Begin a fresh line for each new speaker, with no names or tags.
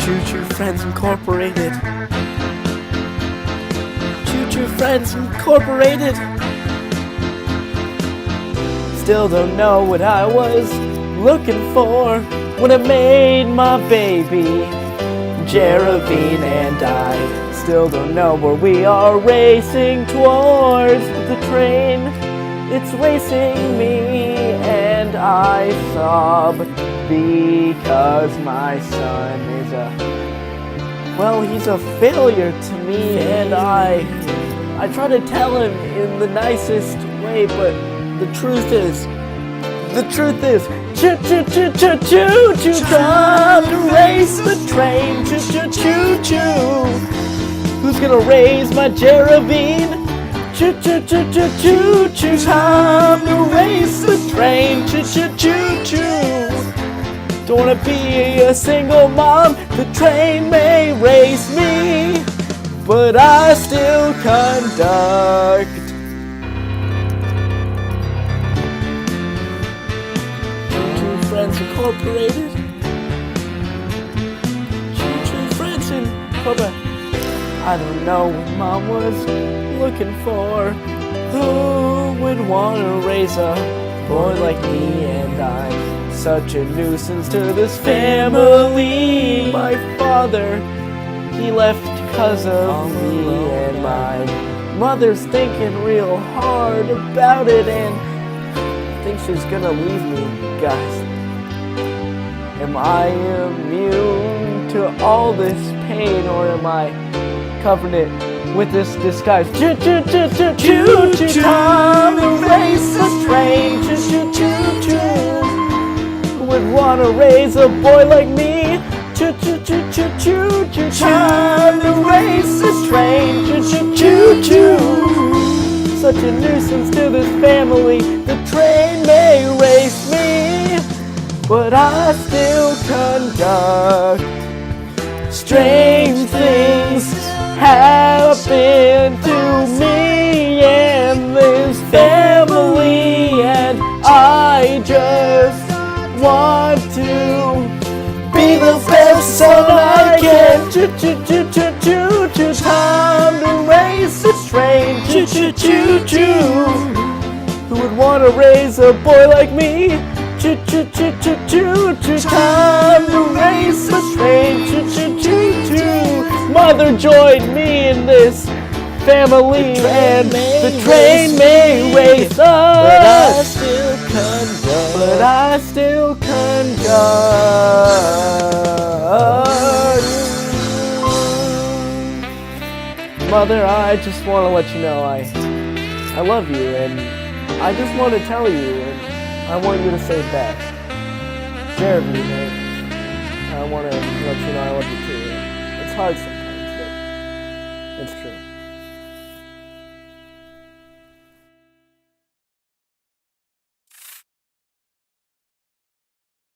Choo Choo Friends Incorporated. Choo Choo Friends Incorporated. Still don't know what I was looking for when I made my baby Jeravine, and I still don't know where we are racing towards. The train, it's racing me, and I sob because my son is he's a failure to me, and I try to tell him in the nicest way, but the truth is, choo choo choo choo choo choo, time to race the train, choo choo choo choo. Who's gonna raise my Jeravine? Choo choo choo choo choo choo, time to race the train, choo choo choo choo. Don't wanna be a single mom, the train may race me, but I still conduct. Friends Incorporated. Choo Choo Friends Incorporated. I don't know what Mom was looking for. Who would want to raise a boy like me? And I'm such a nuisance to this family. My father, he left 'cause of me, and my mother's thinking real hard about it, and I think she's gonna leave me, guys. Am I immune to all this pain, or am I covering it with this disguise? Choo choo choo choo choo choo, time to race the train, choo choo choo choo. Who would wanna raise a boy like me? Choo choo choo choo choo choo, time to race the train, choo choo choo choo. Such a nuisance to this family, the train may race me, but I still conduct. Strange things happen to me and this family, and I just want to be the best son I can. Choo choo choo choo choo choo, time to race the train, choo choo choo choo. Who would want to raise a boy like me? Choo choo choo choo choo choo, time to race the train, choo choo choo choo. Mother joined me in this family, and the train may race us, but I still conduct. Mother, I just want to let you know I love you, and I just want to tell you, and I want you to say it back. Jeravine, I want to let you know I love you too. It's hard sometimes, but it's true.